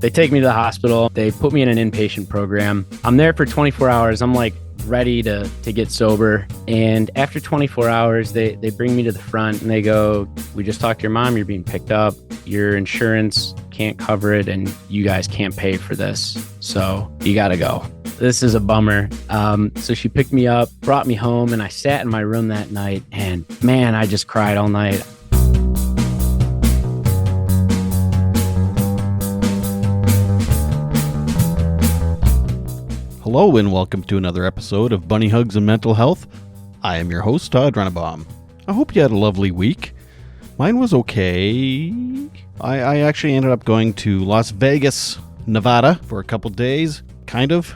They take me to the hospital. They put me in an inpatient program. I'm there for 24 hours. I'm like ready to get sober. And after 24 hours, they bring me to the front and they go, we just talked to your mom. You're being picked up. Your insurance can't cover it and you guys can't pay for this. So you got to go. This is a bummer. So she picked me up, brought me home, and I sat in my room that night. And man, I just cried all night. Hello and welcome to another episode of Bunny Hugs and Mental Health. I am your host, Todd Rennebaum. I hope you had a lovely week. Mine was okay. I actually ended up going to Las Vegas, Nevada for a couple days, kind of.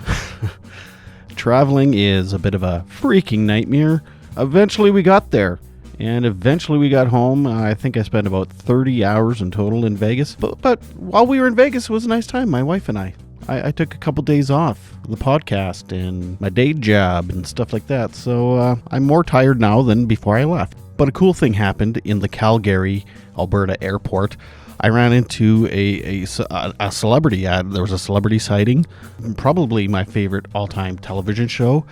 Traveling is a bit of a freaking nightmare. Eventually we got there, and eventually we got home. I think I spent about 30 hours in total in Vegas. But while we were in Vegas, it was a nice time, my wife and I. I took a couple days off the podcast and my day job and stuff like that, so I'm more tired now than before I left. But a cool thing happened in the Calgary, Alberta airport. I ran into a celebrity. There was a celebrity sighting. Probably my favorite all-time television show,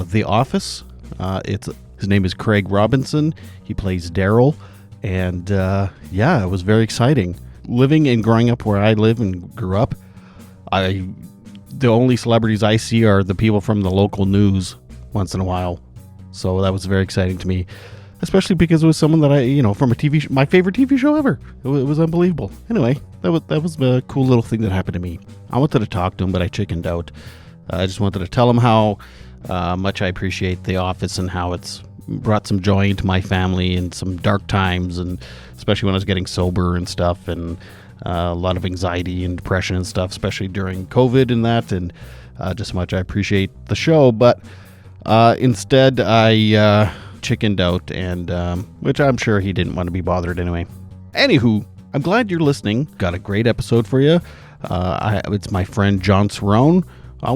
The Office. His name is Craig Robinson. He plays Daryl, and it was very exciting. Living and growing up where I live and grew up, the only celebrities I see are the people from the local news once in a while. So that was very exciting to me, especially because it was someone that from a TV my favorite TV show ever. It was unbelievable. Anyway, that was a cool little thing that happened to me. I wanted to talk to him, but I chickened out. I just wanted to tell him how much I appreciate The Office and how it's brought some joy into my family in some dark times, and especially when I was getting sober and stuff, and a lot of anxiety and depression and stuff, especially during COVID and that, and just how much I appreciate the show. But instead, I chickened out, and which I'm sure he didn't want to be bothered anyway. Anywho, I'm glad you're listening. Got a great episode for you. It's my friend Jon Cerone.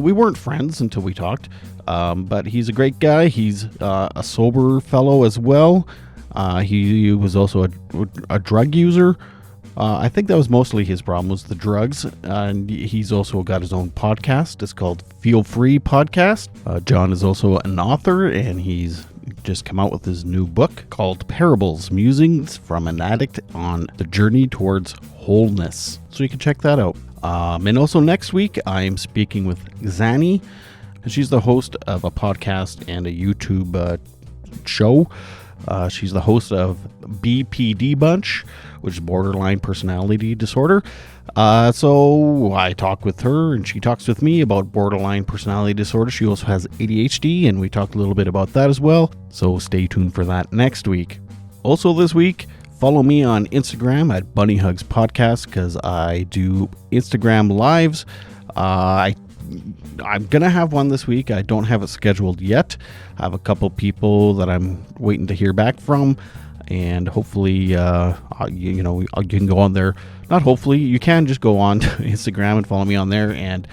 We weren't friends until we talked, but he's a great guy. He's a sober fellow as well. He was also a drug user. I think that was mostly his problem, was the drugs. And he's also got his own podcast. It's called Feel Free Podcast. Jon is also an author, and he's just come out with his new book called Parables, Musings from an Addict on the Journey Towards Wholeness. So you can check that out. And also next week, I am speaking with Xani. She's the host of a podcast and a YouTube show. She's the host of BPD Bunch, which is borderline personality disorder. So I talk with her and she talks with me about borderline personality disorder. She also has ADHD, and we talked a little bit about that as well. So stay tuned for that next week. Also this week, follow me on Instagram at Bunny Hugs Podcast, because I do Instagram lives. I'm going to have one this week. I don't have it scheduled yet. I have a couple people that I'm waiting to hear back from, and hopefully, you can go on there. Not hopefully, you can just go on to Instagram and follow me on there, and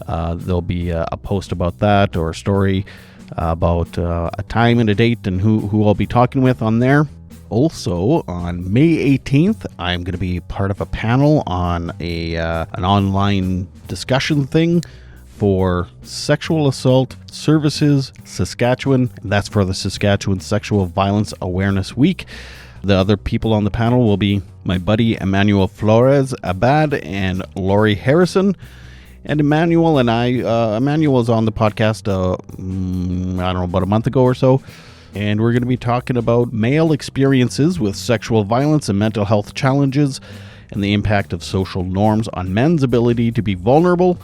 there'll be a post about that, or a story about a time and a date and who I'll be talking with on there. Also, on May 18th, I'm going to be part of a panel on an online discussion thing for Sexual Assault Services Saskatchewan. That's for the Saskatchewan Sexual Violence Awareness Week. The other people on the panel will be my buddy Emmanuel Flores Abad and Lori Harrison. And Emmanuel and Emmanuel is on the podcast, about a month ago or so. And we're going to be talking about male experiences with sexual violence and mental health challenges, and the impact of social norms on men's ability to be vulnerable.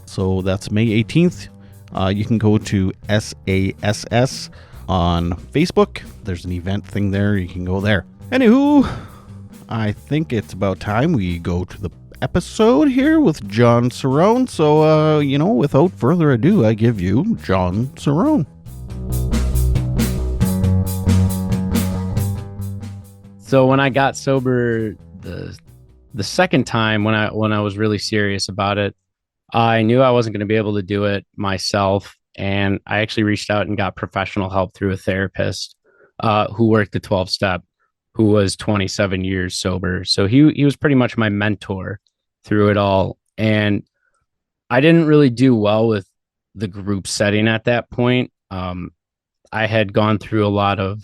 So that's May 18th. You can go to SASS on Facebook. There's an event thing there. You can go there. Anywho, I think it's about time we go to the episode here with Jon Cerone. So, without further ado, I give you Jon Cerone. So when I got sober the second time, when I was really serious about it, I knew I wasn't going to be able to do it myself, and I actually reached out and got professional help through a therapist who worked the 12-step, who was 27 years sober. So he was pretty much my mentor through it all. And I didn't really do well with the group setting at that point. I had gone through a lot of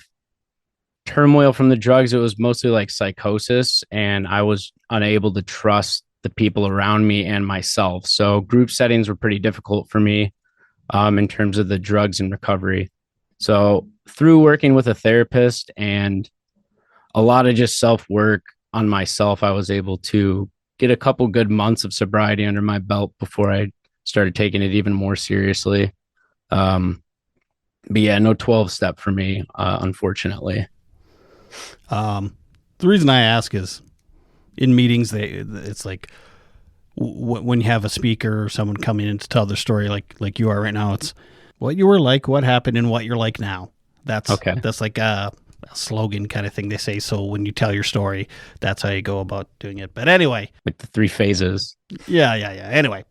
turmoil from the drugs. It was mostly like psychosis, and I was unable to trust the people around me and myself. So group settings were pretty difficult for me in terms of the drugs and recovery. So through working with a therapist and a lot of just self work on myself, I was able to get a couple good months of sobriety under my belt before I started taking it even more seriously. Um, but yeah, no 12 step for me, unfortunately. The reason I ask is in meetings, it's like when you have a speaker or someone coming in to tell their story, like you are right now, it's what you were like, what happened, and what you're like now. Okay. That's like a slogan kind of thing they say. So when you tell your story, that's how you go about doing it. But anyway, Like the three phases. yeah. Anyway,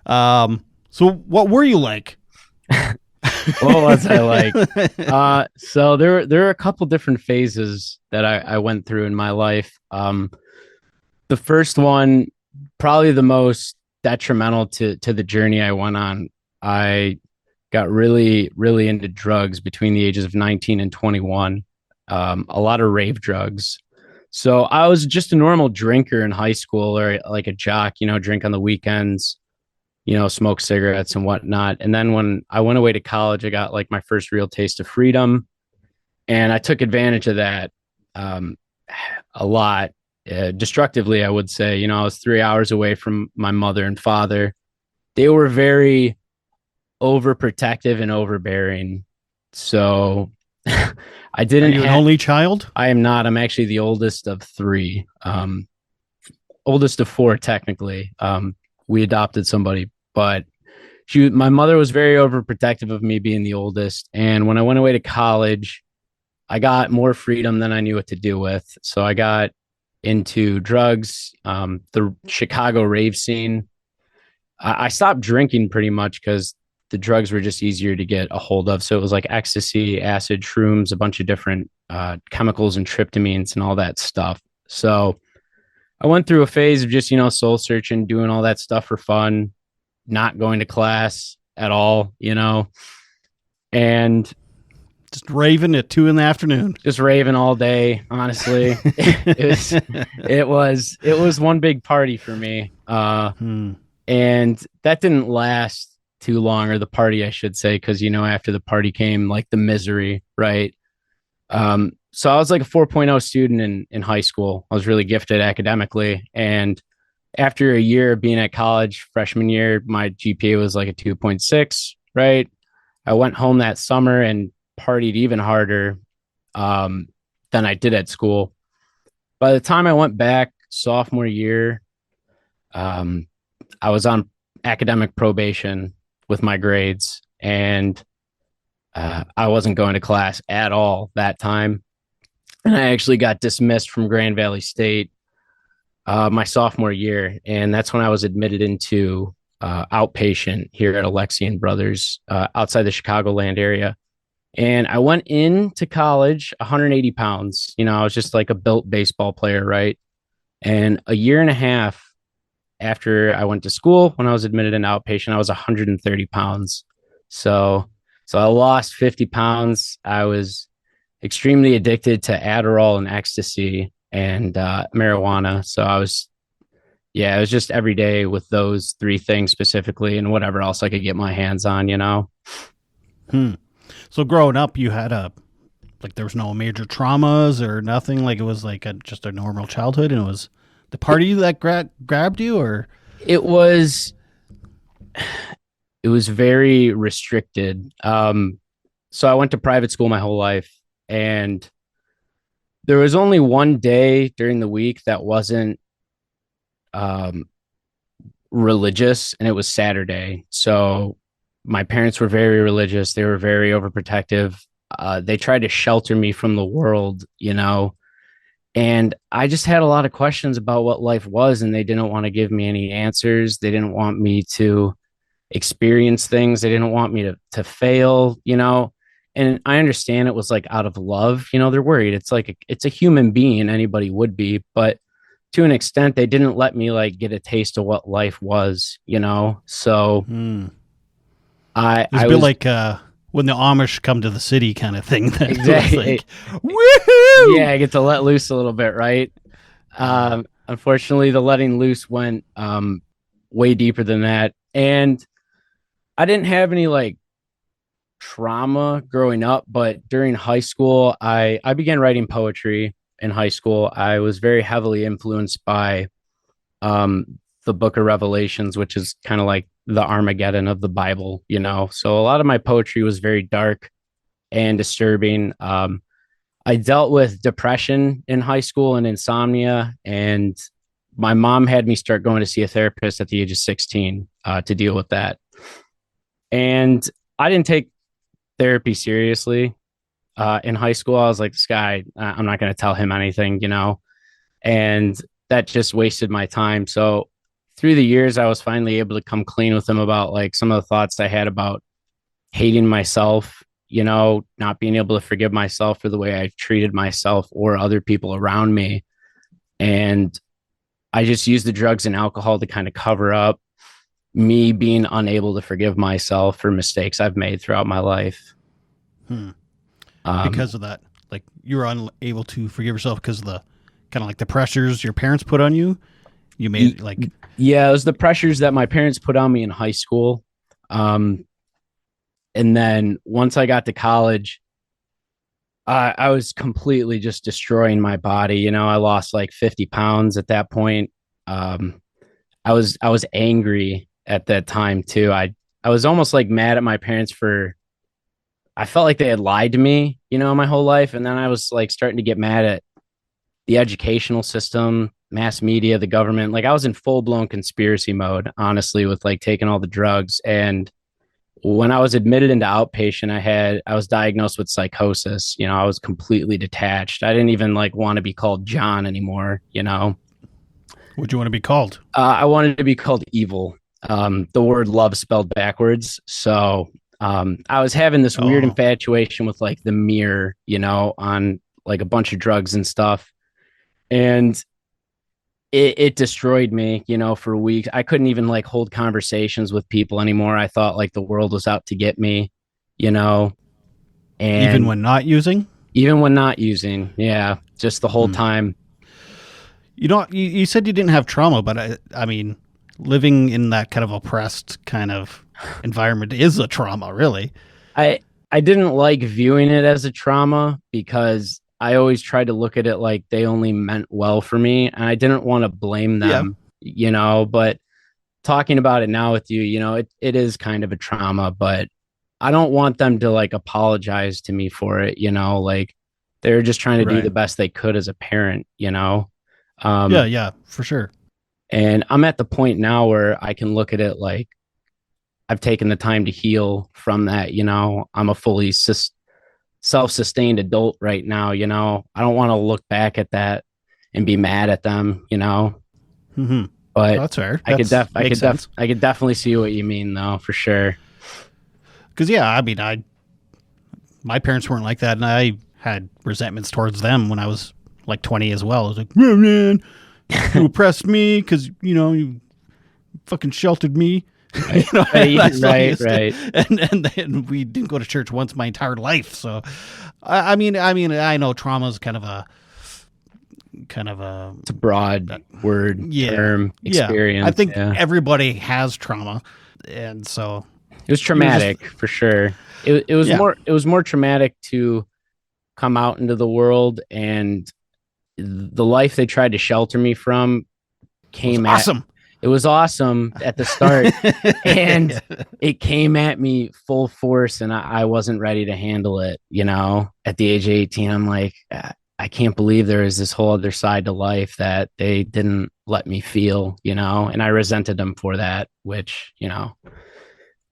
so what were you like? What was I like? So there are a couple different phases that I went through in my life. The first one, probably the most detrimental to the journey I went on. I got really, really into drugs between the ages of 19 and 21. A lot of rave drugs. So I was just a normal drinker in high school or like a jock, drink on the weekends, smoke cigarettes and whatnot. And then when I went away to college, I got like my first real taste of freedom. And I took advantage of that um, a lot, destructively, I would say. I was 3 hours away from my mother and father. They were very overprotective and overbearing. So I Are didn't you an have, only child? I am not. I'm actually the oldest of three, oldest of four, technically. We adopted somebody, but my mother was very overprotective of me being the oldest. And when I went away to college, I got more freedom than I knew what to do with. So I got into drugs, the Chicago rave scene. I stopped drinking pretty much because the drugs were just easier to get a hold of. So it was like ecstasy, acid, shrooms, a bunch of different chemicals and tryptamines and all that stuff. So I went through a phase of just, soul searching, doing all that stuff for fun, not going to class at all, and Just raving at 2 p.m. just raving all day. Honestly, it was one big party for me. And that didn't last too long, or the party, I should say, because, after the party came like the misery, right? So I was like a 4.0 student in high school. I was really gifted academically. And after a year of being at college, freshman year, my GPA was like a 2.6, right? I went home that summer and partied even harder than I did at school. By the time I went back sophomore year, I was on academic probation with my grades, and I wasn't going to class at all that time. And I actually got dismissed from Grand Valley State my sophomore year. And that's when I was admitted into outpatient here at Alexian Brothers outside the Chicagoland area. And I went into college 180 pounds. I was just like a built baseball player, right? And a year and a half after I went to school, when I was admitted in outpatient, I was 130 pounds. So I lost 50 pounds. I was extremely addicted to Adderall and ecstasy and marijuana. So it was just every day with those three things specifically and whatever else I could get my hands on. So growing up, you had there was no major traumas or nothing. Like it was like just a normal childhood, and it was the party that grabbed you, or it was very restricted. So I went to private school my whole life, and there was only one day during the week that wasn't religious, and it was Saturday. So my parents were very religious. They were very overprotective. They tried to shelter me from the world. And I just had a lot of questions about what life was, and they didn't want to give me any answers. They didn't want me to experience things. They didn't want me to fail. And I understand it was like out of love. They're worried. It's like it's a human being. Anybody would be, but to an extent, they didn't let me like get a taste of what life was, So Hmm. I It's a I bit was like when the Amish come to the city kind of thing. That it was exactly like, woohoo! yeah, I get to let loose a little bit, right? Yeah. Unfortunately, the letting loose went way deeper than that, and I didn't have any like trauma growing up, but during high school, I began writing poetry in high school. I was very heavily influenced by the Book of Revelations, which is kind of like the Armageddon of the Bible. So a lot of my poetry was very dark and disturbing. I dealt with depression in high school and insomnia, and my mom had me start going to see a therapist at the age of 16 to deal with that. And I didn't take therapy seriously. In high school, I was like, this guy, I'm not going to tell him anything. And that just wasted my time. So through the years, I was finally able to come clean with him about like some of the thoughts I had about hating myself, not being able to forgive myself for the way I treated myself or other people around me. And I just used the drugs and alcohol to kind of cover up me being unable to forgive myself for mistakes I've made throughout my life. Hmm. Um, Because of that, like you were unable to forgive yourself because of the kind of like the pressures your parents put on you. You made like, yeah, it was the pressures that my parents put on me in high school. Um, and then once I got to college, I was completely just destroying my body. I lost like 50 pounds at that point. Um, I was angry at that time too. I was almost like mad at my parents for I felt like they had lied to me, my whole life. And then I was like starting to get mad at the educational system, mass media, the government. Like I was in full blown conspiracy mode, honestly, with like taking all the drugs. And when I was admitted into outpatient, I was diagnosed with psychosis. I was completely detached. I didn't even like want to be called John anymore. what do you want to be called? I wanted to be called evil. The word love spelled backwards. So I was having this weird Oh, infatuation with like the mirror, on like a bunch of drugs and stuff. And it destroyed me, for weeks. I couldn't even like hold conversations with people anymore. I thought like the world was out to get me, you know, even and when not using. even when not using, yeah, just the whole Hmm. time. You said you didn't have trauma, but I mean, living in that kind of oppressed kind of environment is a trauma, really. I I didn't like viewing it as a trauma because I always tried to look at it like they only meant well for me, and I didn't want to blame Yeah. them. But talking about it now with you, it is kind of a trauma, but I don't want them to like apologize to me for it. Like they're just trying to do Right. the best they could as a parent. Yeah. Um, Yeah. For sure. and I'm at the point now where I can look at it like I've taken the time to heal from that. I'm a fully self-sustained adult right now. I don't want to look back at that and be mad at them. Hmm. But That's fair. I could That's def I makes could def sense. I could definitely see what you mean though, for sure. Because yeah, I mean, my parents weren't like that, and I had resentments towards them when I was like 20 as well. I was like, "Oh, man, you oppressed me because you fucking sheltered me." Right, And I right, still right, used to, right. and then we didn't go to church once my entire life. So, I mean, I know trauma is kind of a It's a broad word, yeah, term, yeah. I experience. think Yeah, everybody has trauma, and so it was you were just traumatic for sure. yeah, It was more traumatic to come out into the world, and the life they tried to shelter me from it was came at awesome. it was awesome at the start, and it came at me full force, and I wasn't ready to handle it. At the age of 18, I'm like, I can't believe there is this whole other side to life that they didn't let me feel. And I resented them for that, which,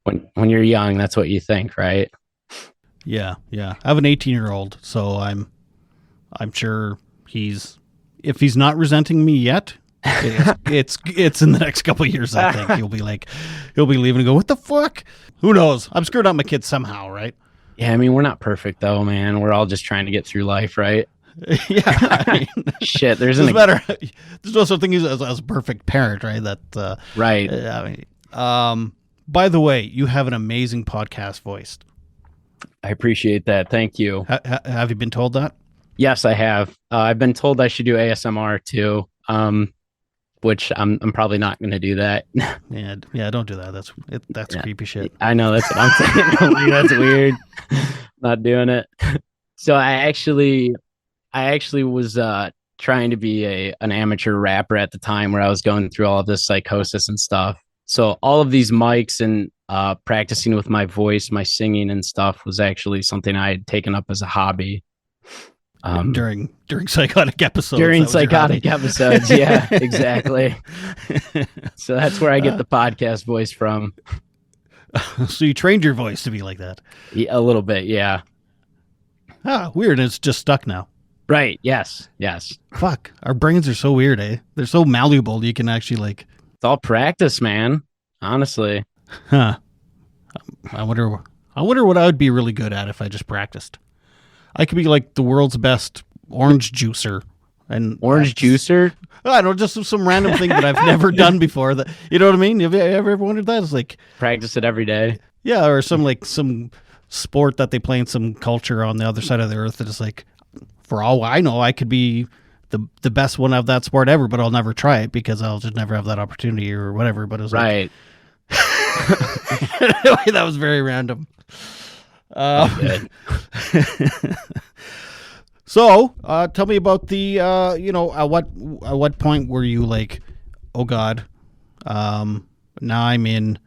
when you're young, that's what you think, right? Yeah, yeah. I have an 18-year-old, so I'm sure if he's not resenting me yet, it's in the next couple of years. I think he'll be leaving and go, what the fuck? Who knows? I'm screwed up my kids somehow, right? Yeah, I mean, we're not perfect though, man. We're all just trying to get through life, right? Yeah, I mean, Shit, it doesn't matter. There's no such thing as a perfect parent, right? Right. I mean, by the way, you have an amazing podcast voice. I appreciate that. Thank you. Have you been told that? Yes, I have. I've been told I should do ASMR too. Which I'm probably not going to do that. Yeah, don't do that. That's Yeah, creepy shit. I know that's what I'm saying. I'm like, that's weird. Not doing it. So I actually was trying to be an amateur rapper at the time where I was going through all of this psychosis and stuff. So all of these mics and practicing with my voice, my singing and stuff was actually something I had taken up as a hobby. During psychotic episodes. During psychotic episodes, yeah, exactly. So that's where I get the podcast voice from. So you trained your voice to be like that? Yeah, a little bit, yeah. Ah, weird. It's just stuck now. Right. Yes. Fuck. Our brains are so weird, eh? They're so malleable. You can actually It's all practice, man. Honestly. Huh. I wonder what I would be really good at if I just practiced. I could be like the world's best orange juicer. And orange juicer? I don't know, just some random thing that I've never done before. That, you know what I mean? Have you ever wondered that? It's like practice it every day. Yeah, or some sport that they play in some culture on the other side of the earth that is like, for all I know, I could be the best one of that sport ever, but I'll never try it because I'll just never have that opportunity or whatever. But it was right. Anyway, that was very random. So, tell me about the at what point were you like, oh God, now I'm in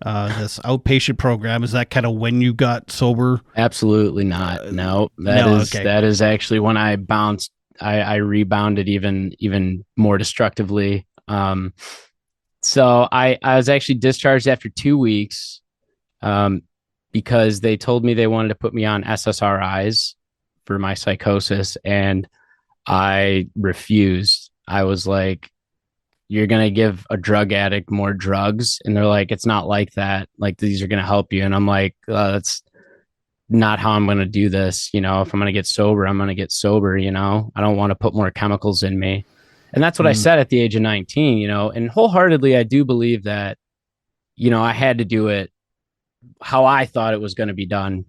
this outpatient program? Is that kind of when you got sober? Absolutely not. No, that is actually when I bounced. I rebounded even more destructively. So I was actually discharged after 2 weeks, because they told me they wanted to put me on SSRIs for my psychosis, and I refused. I was like, you're going to give a drug addict more drugs? And they're like, it's not like that. Like, these are going to help you. And I'm like, that's not how I'm going to do this. If I'm going to get sober, I'm going to get sober. I don't want to put more chemicals in me. And that's what I said at the age of 19, and wholeheartedly, I do believe that, I had to do it how I thought it was going to be done.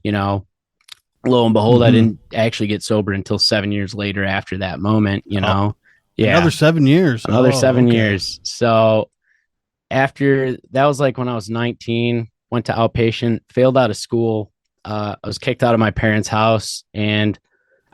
Lo and behold, I didn't actually get sober until 7 years later after that moment, Yeah. Another 7 years. Another 7 years. So after that was like when I was 19, went to outpatient, failed out of school. I was kicked out of my parents' house, and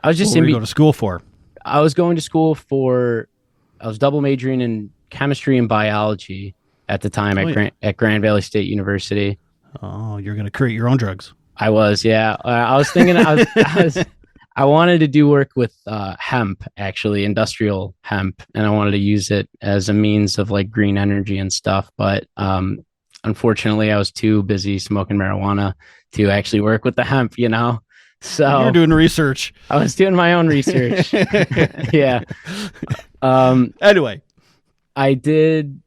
I was just what were you going to school for? I was going to school I was double majoring in chemistry and biology at the time at Grand Valley State University. Oh, you're going to create your own drugs. I was, yeah. I was thinking I wanted to do work with hemp, actually, industrial hemp, and I wanted to use it as a means of like green energy and stuff. But unfortunately, I was too busy smoking marijuana to actually work with the hemp, So you're doing research. I was doing my own research. Yeah. Anyway, I did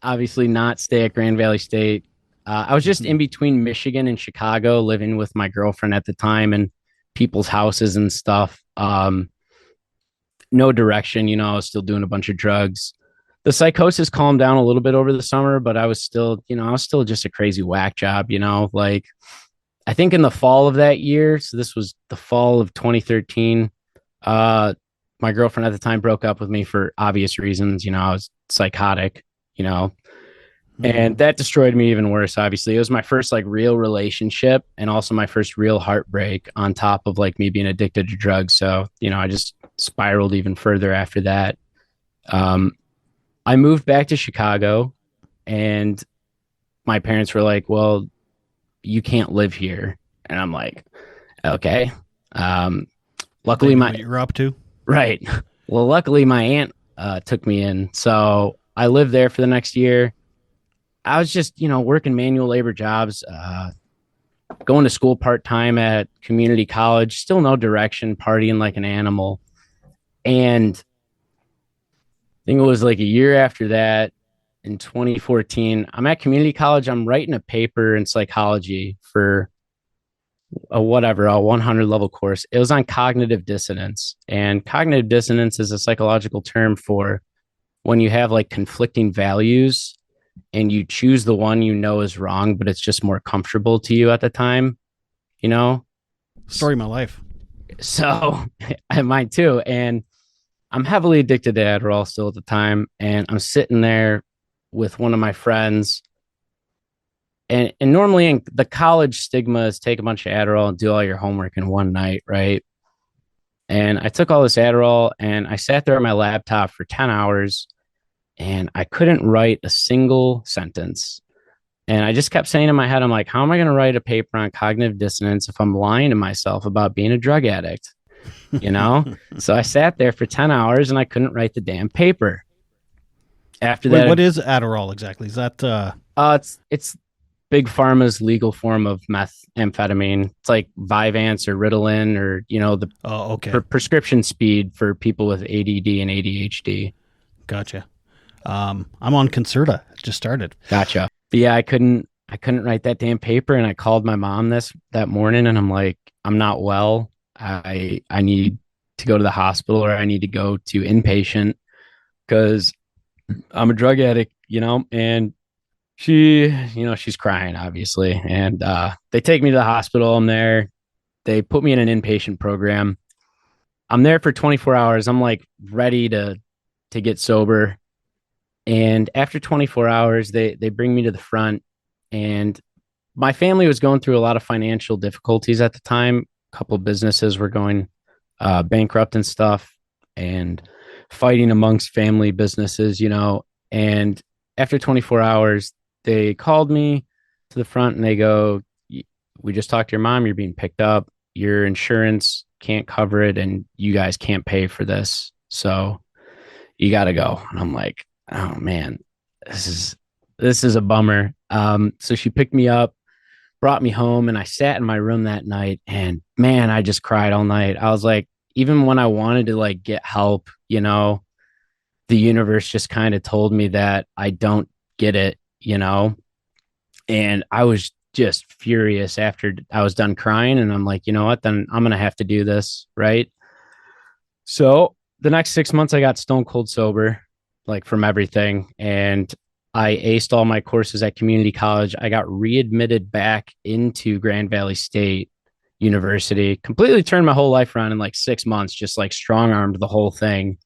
obviously not stay at Grand Valley State. I was just in between Michigan and Chicago, living with my girlfriend at the time, and people's houses and stuff. No direction, I was still doing a bunch of drugs. The psychosis calmed down a little bit over the summer, but I was still just a crazy whack job, like I think in the fall of that year. So this was the fall of 2013. My girlfriend at the time broke up with me for obvious reasons. I was psychotic, and that destroyed me even worse. Obviously, it was my first like real relationship, and also my first real heartbreak on top of like me being addicted to drugs. So, I just spiraled even further after that. I moved back to Chicago, and my parents were like, well, you can't live here. And I'm like, okay. Luckily what you're up to. Right. Well, luckily my aunt took me in. So I lived there for the next year. I was just, working manual labor jobs, going to school part-time at community college, still no direction, partying like an animal. And I think it was like a year after that, in 2014, I'm at community college. I'm writing a paper in psychology for a 100 level course. It was on cognitive dissonance. And cognitive dissonance is a psychological term for when you have like conflicting values and you choose the one you know is wrong, but it's just more comfortable to you at the time, you know? Story of my life. So I mine too. And I'm heavily addicted to Adderall still at the time. And I'm sitting there with one of my friends. And normally in the college stigma is take a bunch of Adderall and do all your homework in one night, right? And I took all this Adderall and I sat there on my laptop for 10 hours and I couldn't write a single sentence. And I just kept saying in my head, I'm like, how am I going to write a paper on cognitive dissonance if I'm lying to myself about being a drug addict? You know? So I sat there for 10 hours and I couldn't write the damn paper. After Wait, that, what is Adderall exactly? Is that it's big pharma's legal form of methamphetamine. It's like Vyvanse or Ritalin or, the Oh, okay. prescription speed for people with ADD and ADHD. Gotcha. I'm on Concerta. It just started. Gotcha. But yeah, I couldn't write that damn paper and I called my mom that morning and I'm like, I'm not well. I need to go to the hospital or I need to go to inpatient because I'm a drug addict, and she's crying obviously. And they take me to the hospital. I'm there. They put me in an inpatient program. I'm there for 24 hours. I'm like ready to get sober. And after 24 hours, they bring me to the front. And my family was going through a lot of financial difficulties at the time. A couple of businesses were going bankrupt and stuff, and fighting amongst family businesses, And after 24 hours, they called me to the front and they go, we just talked to your mom. You're being picked up. Your insurance can't cover it, and you guys can't pay for this. So you got to go. And I'm like, oh man, this is a bummer. So she picked me up, brought me home, and I sat in my room that night. And man, I just cried all night. I was like, even when I wanted to like get help, the universe just kind of told me that I don't get it. And I was just furious after I was done crying. And I'm like, you know what? Then I'm going to have to do this. Right. So the next 6 months, I got stone cold sober, like from everything. And I aced all my courses at community college. I got readmitted back into Grand Valley State University, completely turned my whole life around in like 6 months, just like strong armed the whole thing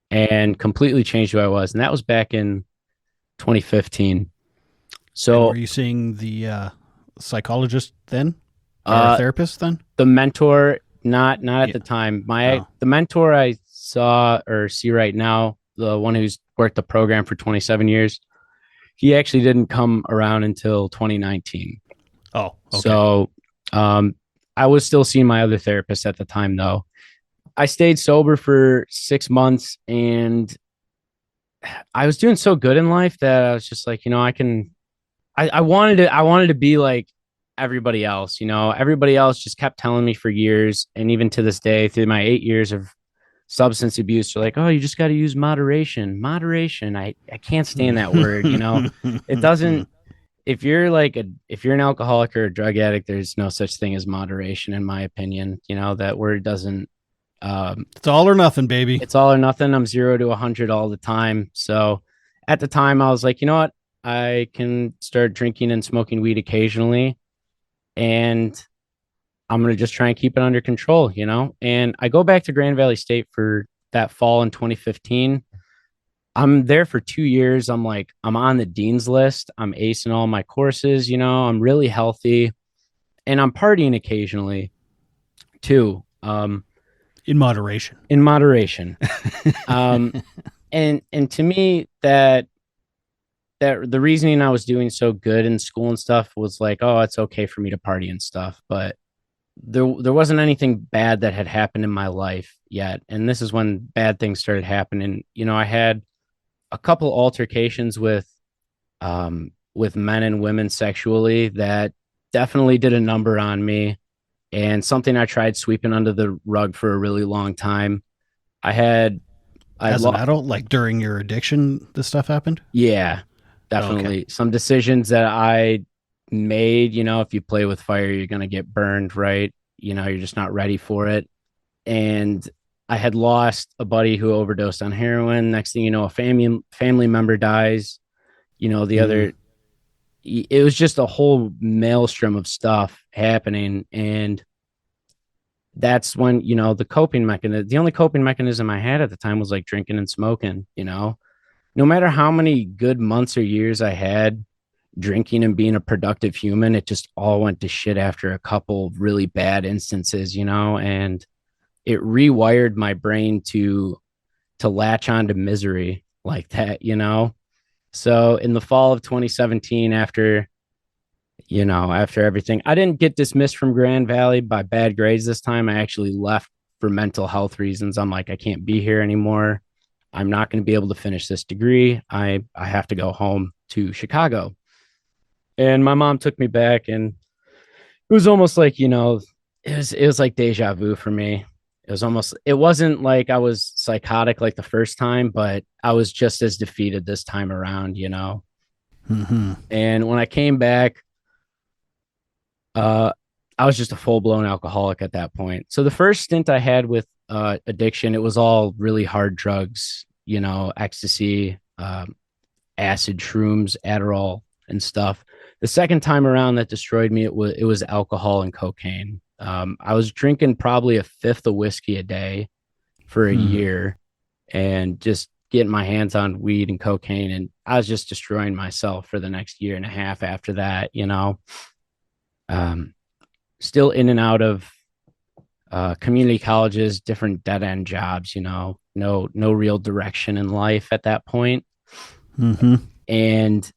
and completely changed who I was. And that was back in 2015. And So, were you seeing the psychologist then, or uh, therapist then? the mentor, not at Yeah. the time. Oh. The mentor I saw or see right now, the one who's worked the program for 27 years, he actually didn't come around until 2019. Oh. Okay. So, I was still seeing my other therapist at the time, though. I stayed sober for 6 months and I was doing so good in life that I was just like, I wanted to be like everybody else. Everybody else just kept telling me for years. And even to this day, through my 8 years of substance abuse, they're like, oh, you just got to use moderation. I can't stand that word. It doesn't, if you're an alcoholic or a drug addict, there's no such thing as moderation, in my opinion. That word doesn't, It's all or nothing, baby. it's all or nothing. I'm 0 to 100 all the time. So at the time, I was like, you know what? I can start drinking and smoking weed occasionally, and I'm going to just try and keep it under control. And I go back to Grand Valley State for that fall in 2015. I'm there for 2 years. I'm on the dean's list. I'm acing all my courses. I'm really healthy, and I'm partying occasionally too. In moderation. In moderation. um, and to me, that the reasoning I was doing so good in school and stuff was like, oh, it's okay for me to party and stuff, but there wasn't anything bad that had happened in my life yet, and this is when bad things started happening. I had a couple altercations with men and women sexually that definitely did a number on me, and something I tried sweeping under the rug for a really long time. I had As an adult, like during your addiction, this stuff happened? Yeah, Okay. definitely some decisions that I made, if you play with fire, you're going to get burned, right? You're just not ready for it. And I had lost a buddy who overdosed on heroin. Next thing you know, a family member dies. The Mm. other, it was just a whole maelstrom of stuff happening. And that's when, the only coping mechanism I had at the time was like drinking and smoking. No matter how many good months or years I had drinking and being a productive human, it just all went to shit after a couple really bad instances. And it rewired my brain to latch on to misery like that. So in the fall of 2017, after everything, I didn't get dismissed from Grand Valley by bad grades this time. I actually left for mental health reasons. I'm like, I can't be here anymore. I'm not going to be able to finish this degree. I have to go home to Chicago. And my mom took me back, and it was almost like, it was like deja vu for me. It wasn't like I was psychotic like the first time, but I was just as defeated this time around. Mm-hmm. And when I came back, uh, I was just a full blown alcoholic at that point. So the first stint I had with addiction, it was all really hard drugs, ecstasy, acid, shrooms, Adderall, and stuff. The second time around that destroyed me, it was alcohol and cocaine. I was drinking probably a fifth of whiskey a day for a Mm. year, and just getting my hands on weed and cocaine, and I was just destroying myself for the next year and a half after that. Um, Still in and out of community colleges, different dead end jobs. No real direction in life at that point. Mm-hmm. And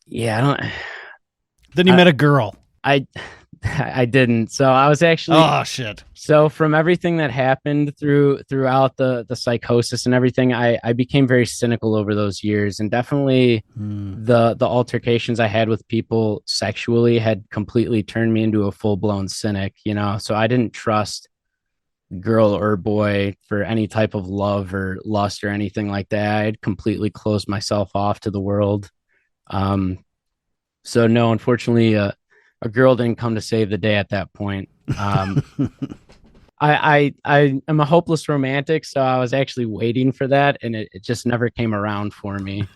yeah, Then you met a girl. I I didn't. So I was actually Oh shit. so from everything that happened throughout the psychosis and everything, I became very cynical over those years, and definitely Mm. the altercations I had with people sexually had completely turned me into a full-blown cynic. So I didn't trust girl or boy for any type of love or lust or anything like that. I had completely closed myself off to the world. Um, so no, unfortunately, a girl didn't come to save the day at that point. I am a hopeless romantic, so I was actually waiting for that, and it just never came around for me.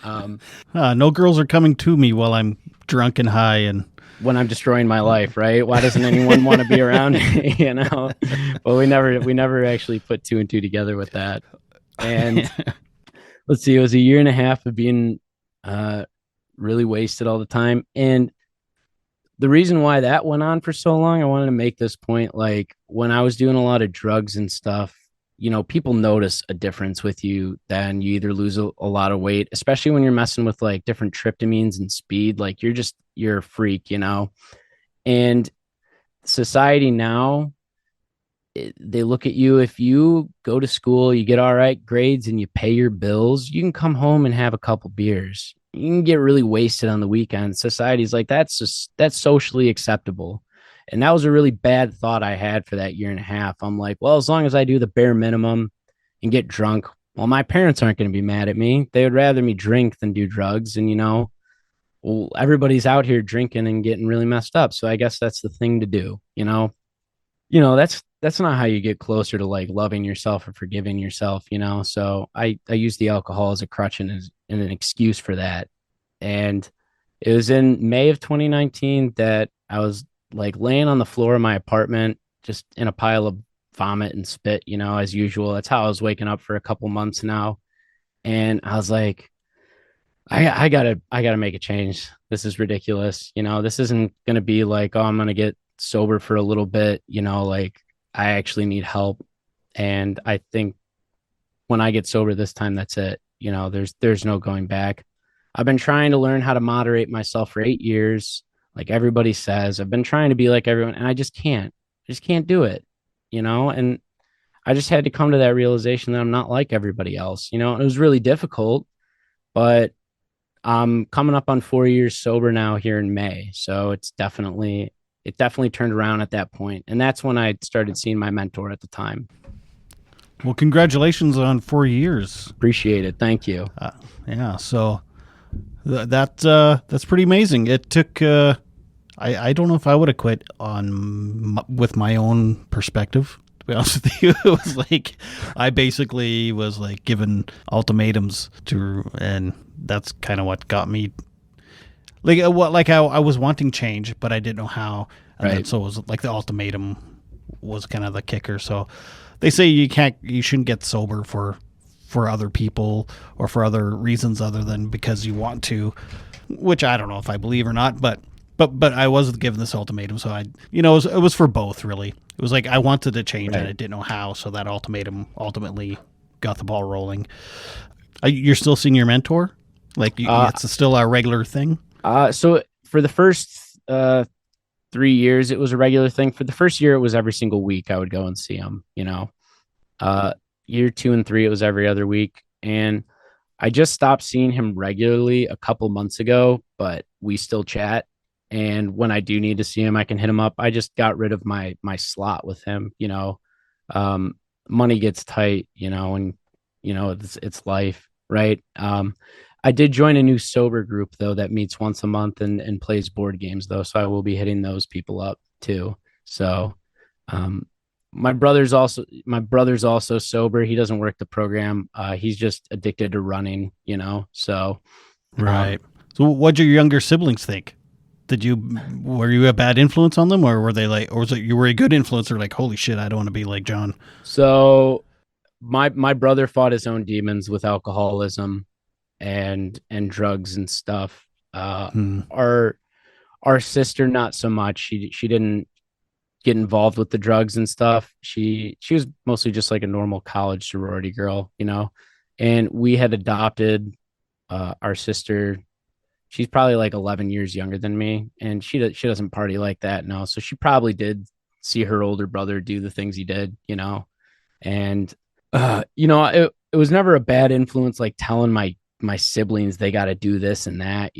Um, No girls are coming to me while I'm drunk and high and when I'm destroying my life, right? Why doesn't anyone want to be around me? Well, we never actually put two and two together with that. And let's see, it was a year and a half of being uh, really wasted all the time, and the reason why that went on for so long, I wanted to make this point. Like when I was doing a lot of drugs and stuff, people notice a difference with you. Then you either lose a lot of weight, especially when you're messing with like different tryptamines and speed. Like you're a freak. And society now, they look at you. If you go to school, you get all right grades, and you pay your bills, you can come home and have a couple beers. You can get really wasted on the weekends. Society's like, that's socially acceptable. And that was a really bad thought I had for that year and a half. I'm like, well, as long as I do the bare minimum and get drunk, well, my parents aren't going to be mad at me. They would rather me drink than do drugs. And well, everybody's out here drinking and getting really messed up. So I guess that's the thing to do. That's not how you get closer to like loving yourself or forgiving yourself. So I use the alcohol as a crutch and an excuse for that. And it was in May of 2019 that I was like laying on the floor of my apartment, just in a pile of vomit and spit, as usual. That's how I was waking up for a couple months now. And I was like, I gotta make a change. This is ridiculous. This isn't gonna be like, oh, I'm gonna get sober for a little bit. Like I actually need help. And I think when I get sober this time, that's it. There's no going back. I've been trying to learn how to moderate myself for 8 years. Like everybody says, I've been trying to be like everyone, and I just can't. I just can't do it. And I just had to come to that realization that I'm not like everybody else. It was really difficult, but I'm coming up on 4 years sober now here in May. So it definitely turned around at that point. And that's when I started seeing my mentor at the time. well, congratulations on 4 years. Appreciate it. Thank you. Yeah. So That's pretty amazing. It took. I don't know if I would have quit with my own perspective. To be honest with you, it was like I basically was like given ultimatums and that's kind of what got me. I was wanting change, but I didn't know how. And then, so it was like the ultimatum was kind of the kicker. So they say you shouldn't get sober for other people or for other reasons other than because you want to, which I don't know if I believe or not, but I was given this ultimatum. So it was for both really. It was like I wanted to change and I didn't know how. So that ultimatum ultimately got the ball rolling. You're still seeing your mentor? Like it's still a regular thing? So for the first 3 years, it was a regular thing. For the first year, it was every single week I would go and see him, year 2 and 3, it was every other week. And I just stopped seeing him regularly a couple months ago, but we still chat. And when I do need to see him, I can hit him up. I just got rid of my slot with him, money gets tight, and it's life. Right. I did join a new sober group though that meets once a month and plays board games though. So I will be hitting those people up too. So, my brother's also sober. He doesn't work the program. He's just addicted to running, so. Right. So what'd your younger siblings think? Were you a bad influence on them or were they like, or was it, you were a good influence or like, holy shit, I don't want to be like Jon? So my brother fought his own demons with alcoholism and drugs and stuff. Our sister, not so much. She didn't get involved with the drugs and stuff. She was mostly just like a normal college sorority girl, and we had adopted our sister. She's probably like 11 years younger than me, and she doesn't party like that now. So she probably did see her older brother do the things he did, and it was never a bad influence, like telling my siblings they got to do this and that,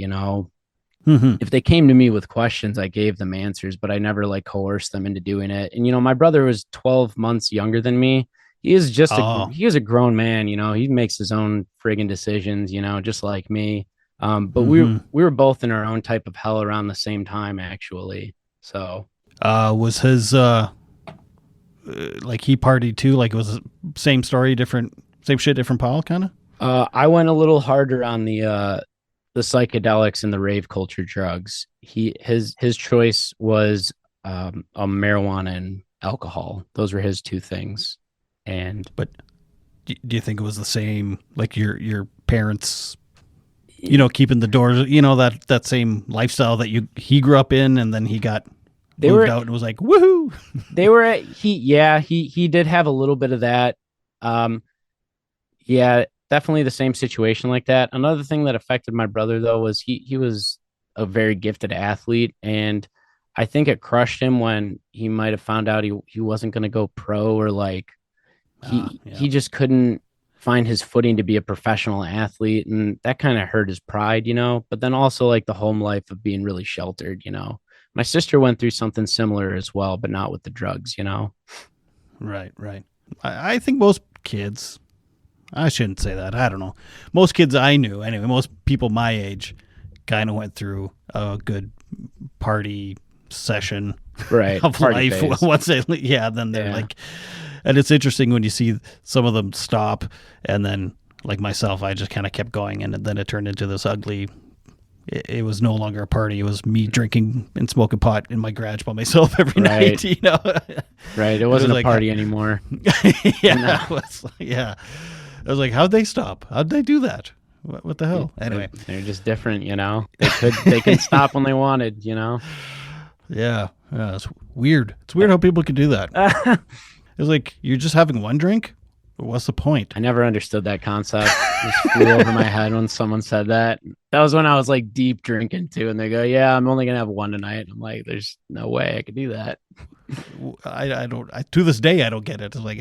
If they came to me with questions, I gave them answers, but I never like coerced them into doing it. And my brother was 12 months younger than me. He is just he is a grown man, he makes his own friggin' decisions, just like me. But we were both in our own type of hell around the same time, actually. So was his like he partied too? Like it was the same story, same shit, different pile, kind of? I went a little harder on the psychedelics and the rave culture drugs. His choice was marijuana and alcohol. Those were his two things. But do you think it was the same, like your parents, keeping the doors, that same lifestyle that he grew up in, and then he got moved out and was like, woohoo. He did have a little bit of that. Yeah, definitely the same situation like that. Another thing that affected my brother though was he was a very gifted athlete, and I think it crushed him when he might have found out he wasn't going to go pro, or like he just couldn't find his footing to be a professional athlete, and that kind of hurt his pride, but then also like the home life of being really sheltered. My sister went through something similar as well, but not with the drugs. Right. I think most kids, I shouldn't say that, I don't know, most kids I knew anyway, most people my age kind of went through a good party session of party life phase. once then they're like. And it's interesting when you see some of them stop, and then like myself, I just kind of kept going, and then it turned into this ugly. It was no longer a party; it was me drinking and smoking pot in my garage by myself every night. Right. It wasn't a party anymore. I was like, how'd they stop? How'd they do that? What the hell? Anyway, they're just different. They can stop when they wanted. Yeah, it's weird. It's weird how people can do that. It's like, you're just having one drink? What's the point? I never understood that concept. It just flew over my head when someone said that. That was when I was like deep drinking too. And they go, yeah, I'm only going to have one tonight. I'm like, there's no way I could do that. I don't, to this day, I don't get it. It's like,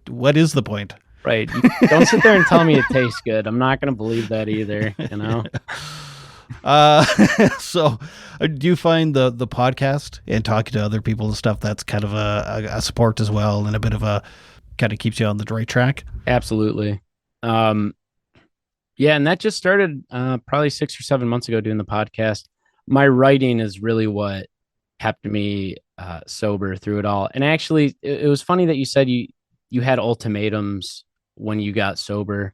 what is the point? Right. Don't sit there and tell me it tastes good. I'm not going to believe that either, So do you find the podcast and talking to other people and stuff, that's kind of a support as well, and a bit of a kind of keeps you on the right track? Absolutely. Yeah, and that just started probably 6 or 7 months ago doing the podcast. My writing is really what kept me sober through it all. And actually, it was funny that you said you had ultimatums when you got sober.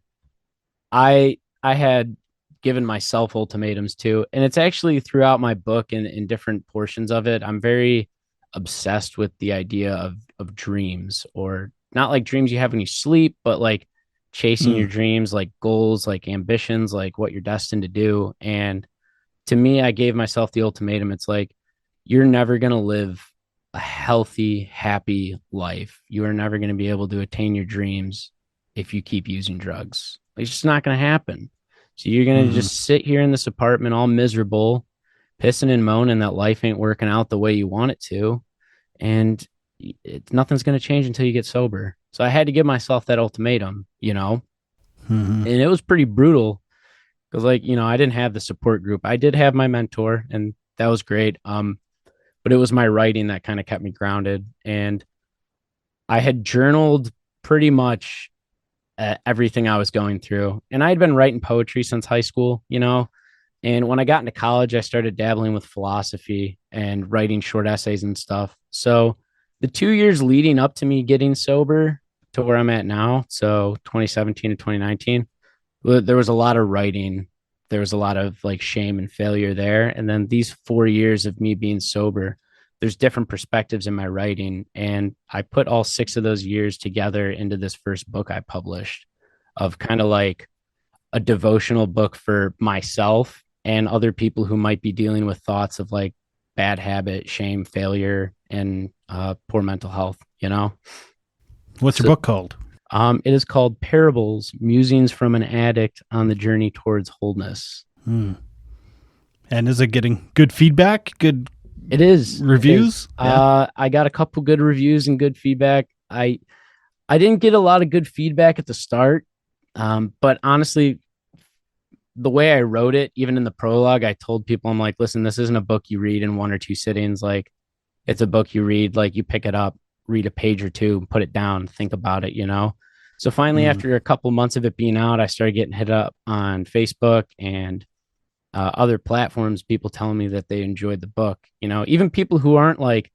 I had given myself ultimatums too, and it's actually throughout my book and in different portions of it. I'm very obsessed with the idea of dreams, or not like dreams you have when you sleep, but like chasing your Hmm. dreams, like goals, like ambitions, like what you're destined to do. And to me, I gave myself the ultimatum. It's like, you're never going to live a healthy, happy life. You are never going to be able to attain your dreams if you keep using drugs. It's just not going to happen. So you're going to Hmm. just sit here in this apartment all miserable, pissing and moaning that life ain't working out the way you want it to. And nothing's going to change until you get sober. So I had to give myself that ultimatum, Hmm. and it was pretty brutal because, like, I didn't have the support group. I did have my mentor, and that was great. But it was my writing that kind of kept me grounded. And I had journaled pretty much everything I was going through. And I had been writing poetry since high school. And when I got into college, I started dabbling with philosophy and writing short essays and stuff. So the 2 years leading up to me getting sober to where I'm at now, so 2017 to 2019, there was a lot of writing. There was a lot of like shame and failure there. And then these 4 years of me being sober, there's different perspectives in my writing. And I put all 6 of those years together into this first book I published, of kind of like a devotional book for myself and other people who might be dealing with thoughts of like bad habit, shame, failure, and poor mental health. What's your So book called? it is called Parables, Musings from an Addict on the Journey Towards Wholeness. Hmm. And is it getting good feedback? Good It is. It is. reviews? Yeah. I got a couple good reviews and good feedback. I didn't get a lot of good feedback at the start, but honestly, the way I wrote it, even in the prologue, I told people, I'm like, listen, this isn't a book you read in 1 or 2 sittings. Like, it's a book you read, like you pick it up, read a page or two, put it down, think about it. So finally, Hmm. after a couple months of it being out, I started getting hit up on Facebook and other platforms, people telling me that they enjoyed the book. Even people who aren't like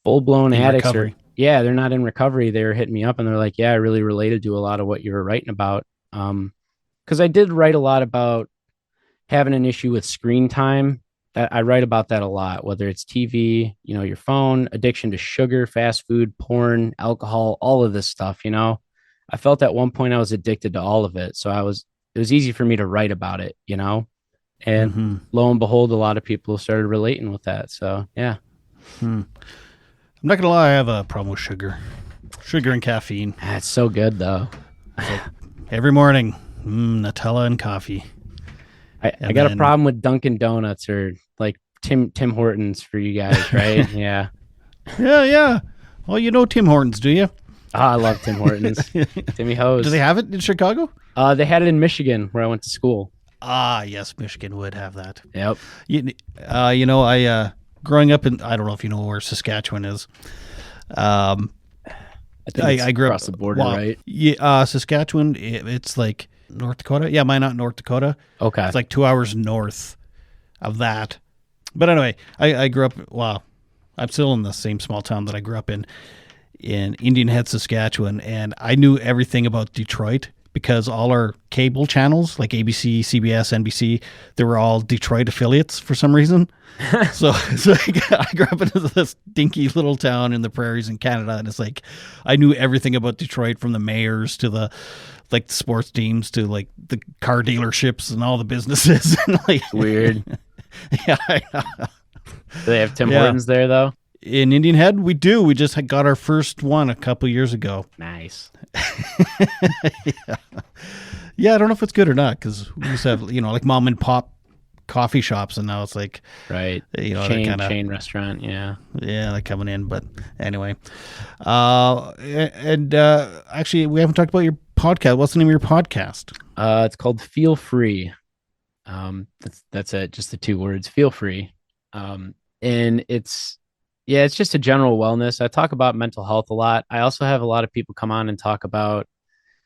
full blown In addicts, or recovery. yeah, they're not in recovery. They were hitting me up and they're like, yeah, I really related to a lot of what you were writing about. Because I did write a lot about having an issue with screen time. That I write about that a lot, whether it's TV, your phone, addiction to sugar, fast food, porn, alcohol, all of this stuff. I felt at one point I was addicted to all of it. So it was easy for me to write about it. And Hmm. lo and behold, a lot of people started relating with that. So yeah, Hmm. I'm not gonna lie, I have a problem with sugar and caffeine. that's so good though. It's like every morning, Nutella and coffee, I and got a then problem with Dunkin' Donuts or like Tim Hortons for you guys, right? Yeah. yeah, yeah. Oh, you know Tim Hortons, do you? Oh, I love Tim Hortons. Timmy Do they Hose. have it in Chicago? They had it in Michigan where I went to school. Ah, yes, Michigan would have that. Yep. I growing up in, I don't know if you know where Saskatchewan is. Um, I think it's I grew up. across the border, Wow, right? yeah, Saskatchewan. It's like North Dakota. Yeah, mine not North Dakota. Okay. It's like 2 hours north of that. But anyway, I grew up. Wow, I'm still in the same small town that I grew up in Indian Head, Saskatchewan, and I knew everything about Detroit because all our cable channels like ABC, CBS, NBC, they were all Detroit affiliates for some reason. So I grew up in this dinky little town in the prairies in Canada, and it's like I knew everything about Detroit, from the mayors to the like the sports teams to like the car dealerships and all the businesses. And like, It's weird. yeah, Do they have Tim yeah. Hortons there though? In Indian Head, we do. We just got our first one a couple years ago. Nice. Yeah, I don't know if it's good or not because we used to have like mom and pop coffee shops, and now it's like Right. they're Chain kind of chain restaurant. Yeah. yeah they're coming in. But anyway, and actually, we haven't talked about your podcast. What's the name of your podcast? It's called Feel Free. That's it. Just the 2 words. Feel free. And it's just a general wellness. I talk about mental health a lot. I also have a lot of people come on and talk about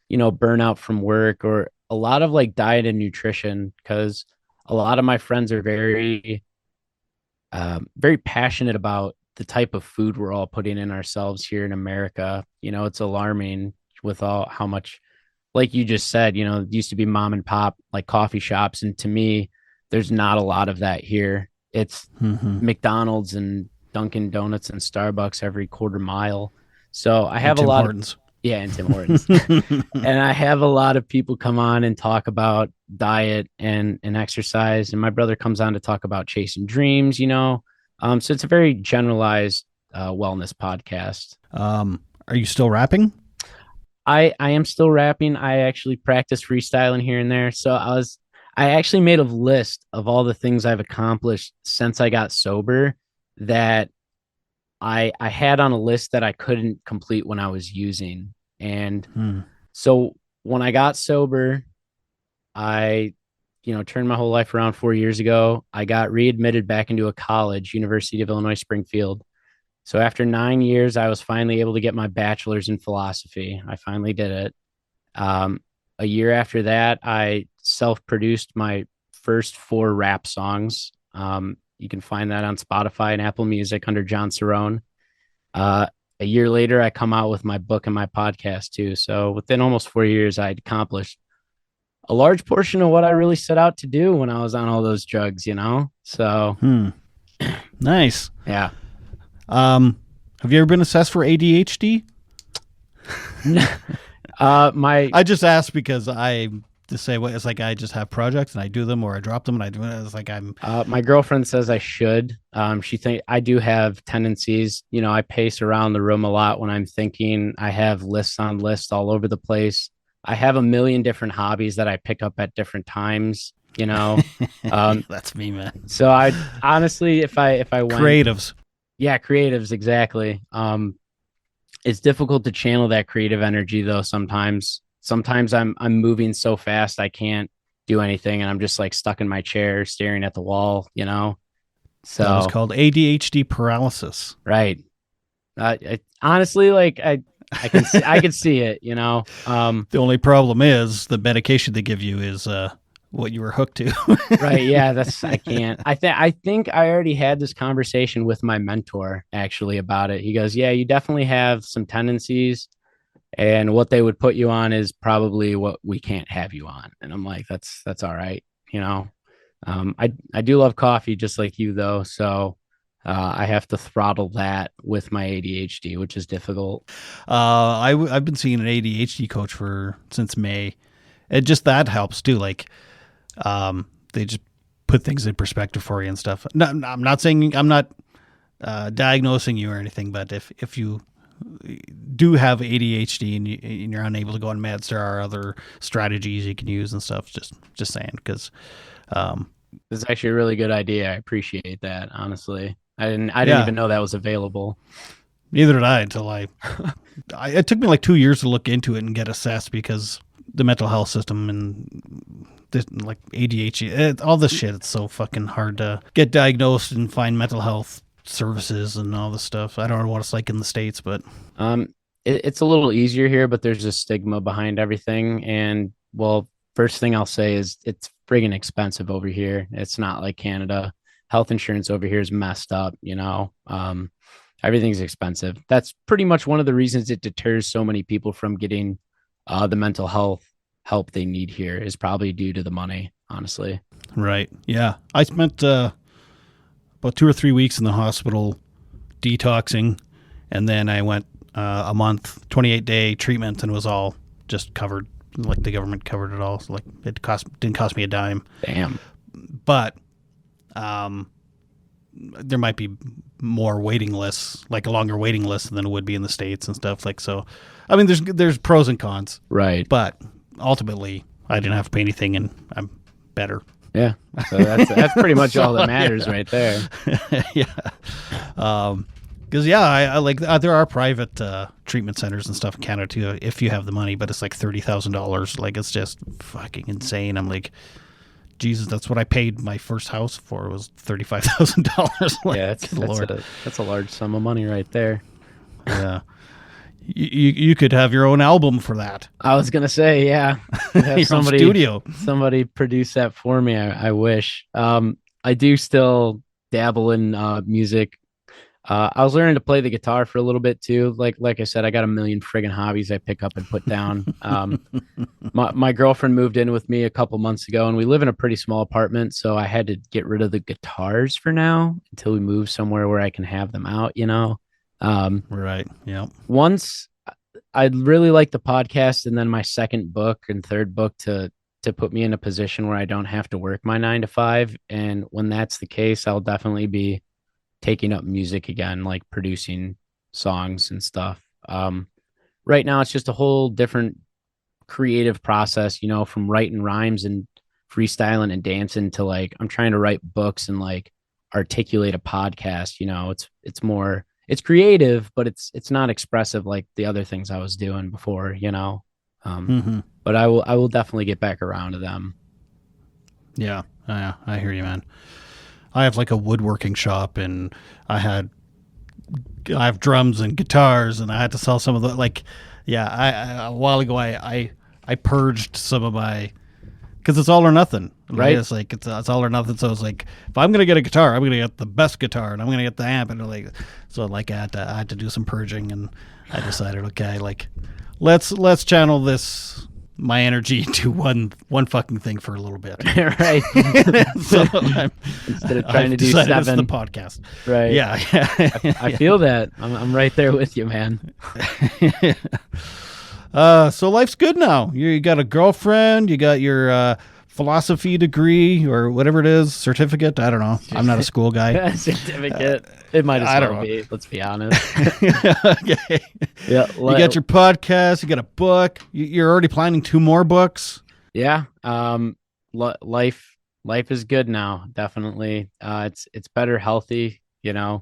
burnout from work, or a lot of like diet and nutrition because a lot of my friends are very passionate about the type of food we're all putting in ourselves here in America. It's alarming with all how much, like you just said, it used to be mom and pop like coffee shops. And to me, there's not a lot of that here. It's Mm-hmm. McDonald's and Dunkin' Donuts and Starbucks every quarter mile. So I And have a Tim lot of, Hortons. yeah, and Tim Hortons. And I have a lot of people come on and talk about diet and exercise. And my brother comes on to talk about chasing dreams. So it's a very generalized wellness podcast. Are you still rapping? I am still rapping. I actually practice freestyling here and there. So I actually made a list of all the things I've accomplished since I got sober that I had on a list that I couldn't complete when I was using. And Hmm. so when I got sober, I turned my whole life around 4 years ago. I got readmitted back into a college, University of Illinois Springfield. So after 9 years, I was finally able to get my bachelor's in philosophy. I finally did it. A year after that, I self-produced my first 4 rap songs. You can find that on Spotify and Apple Music under Jon Cerone. A year later, I come out with my book and my podcast too. So within almost 4 years, I'd accomplished a large portion of what I really set out to do when I was on all those drugs. So Nice. yeah. Have you ever been assessed for ADHD? My I just asked because I to say what it's like. I just have projects and I do them, or I drop them and I do it. It's like my girlfriend says I should. She think I do have tendencies. I pace around the room a lot when I'm thinking. I have lists on lists all over the place. I have a million different hobbies that I pick up at different times. That's me, man. So I honestly, if I went, Creatives. yeah, creatives exactly. It's difficult to channel that creative energy though. Sometimes I'm moving so fast I can't do anything, and I'm just like stuck in my chair staring at the wall. So That is called ADHD paralysis. right. Honestly, like I can see it. The only problem is the medication they give you is what you were hooked to. Right. Yeah. I can't. I think I already had this conversation with my mentor actually about it. He goes, yeah, you definitely have some tendencies, and what they would put you on is probably what we can't have you on. And I'm like, that's all right. I do love coffee just like you though. So I have to throttle that with my ADHD, which is difficult. I've been seeing an ADHD coach since May. It just that helps too. Like, they just put things in perspective for you and stuff. No, I'm not saying I'm not diagnosing you or anything, but if you do have ADHD and you're unable to go on meds, there are other strategies you can use and stuff. Just saying, because This is actually a really good idea. I appreciate that. Honestly, I didn't Yeah. even know that was available. neither did I until it took me like 2 years to look into it and get assessed because the mental health system and like ADHD, all this shit, it's so fucking hard to get diagnosed and find mental health services and all this stuff. I don't know what it's like in the States, but It's a little easier here, but there's a stigma behind everything. And well, first thing I'll say is it's friggin' expensive over here. It's not like Canada. Health insurance over here is messed up. Everything's expensive. That's pretty much one of the reasons it deters so many people from getting the mental health help they need here is probably due to the money, honestly. right. Yeah. I spent about 2 or 3 weeks in the hospital detoxing, and then I went a month, 28-day treatment, and it was all just covered. Like the government covered it all. So like it didn't cost me a dime. Damn. But there might be more waiting lists, like a longer waiting list than it would be in the States and stuff. Like, so, I mean, there's pros and cons, Right. but ultimately I didn't have to pay anything and I'm better. Yeah. So that's pretty much So, all that matters right there. Yeah. Because I like there are private treatment centers and stuff in Canada too if you have the money, but it's like $30,000. Like it's just fucking insane. I'm like, Jesus, that's what I paid my first house for was $35,000. Like, Yeah, good Lord. that's a large sum of money right there. Yeah, You could have your own album for that. I was gonna say, yeah, have Your own studio. somebody produce that for me. I wish. I do still dabble in music. I was learning to play the guitar for a little bit too. Like I said, I got a million friggin' hobbies I pick up and put down. My girlfriend moved in with me a couple months ago, and we live in a pretty small apartment, so I had to get rid of the guitars for now until we move somewhere where I can have them out. Right. Yeah. Once I'd really like the podcast, and then my second book and third book to put me in a position where I don't have to work my 9 to 5. And when that's the case, I'll definitely be taking up music again, like producing songs and stuff. Right now, it's just a whole different creative process, from writing rhymes and freestyling and dancing to like I'm trying to write books and like articulate a podcast. It's creative, but it's not expressive like the other things I was doing before. But I will definitely get back around to them. Yeah. I hear you, man. I have like a woodworking shop, and I have drums and guitars, and I had to sell some of the a while ago I purged some of my, because it's all or nothing, right? It's like it's all or nothing. So it's like, if I'm gonna get a guitar, I'm gonna get the best guitar, and I'm gonna get the amp, and I had to do some purging, and I decided, okay, like let's channel my energy to one fucking thing for a little bit. Right. So instead of trying to do 7, it's the podcast. Right. Yeah. I feel that. I'm right there with you, man. So life's good now. You got a girlfriend. You got your philosophy degree or whatever it is, certificate. I don't know. I'm not a school guy. Certificate. It might as well be. Let's be honest. Okay. Yeah. You got your podcast. You got a book. You're already planning 2 more books. Yeah. Life is good now. Definitely. It's better, healthy. Yeah.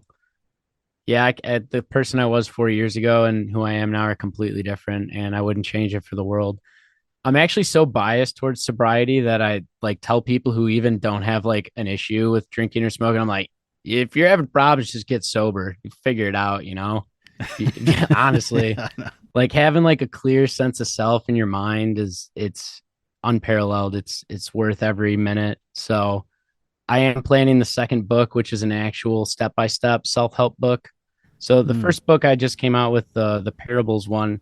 The person I was 4 years ago and who I am now are completely different, and I wouldn't change it for the world. I'm actually so biased towards sobriety that I like tell people who even don't have like an issue with drinking or smoking. I'm like, if you're having problems, just get sober. You figure it out, honestly, like having like a clear sense of self in your mind it's unparalleled. It's worth every minute. So I am planning the second book, which is an actual step-by-step self-help book. So the first book I just came out with, the parables one,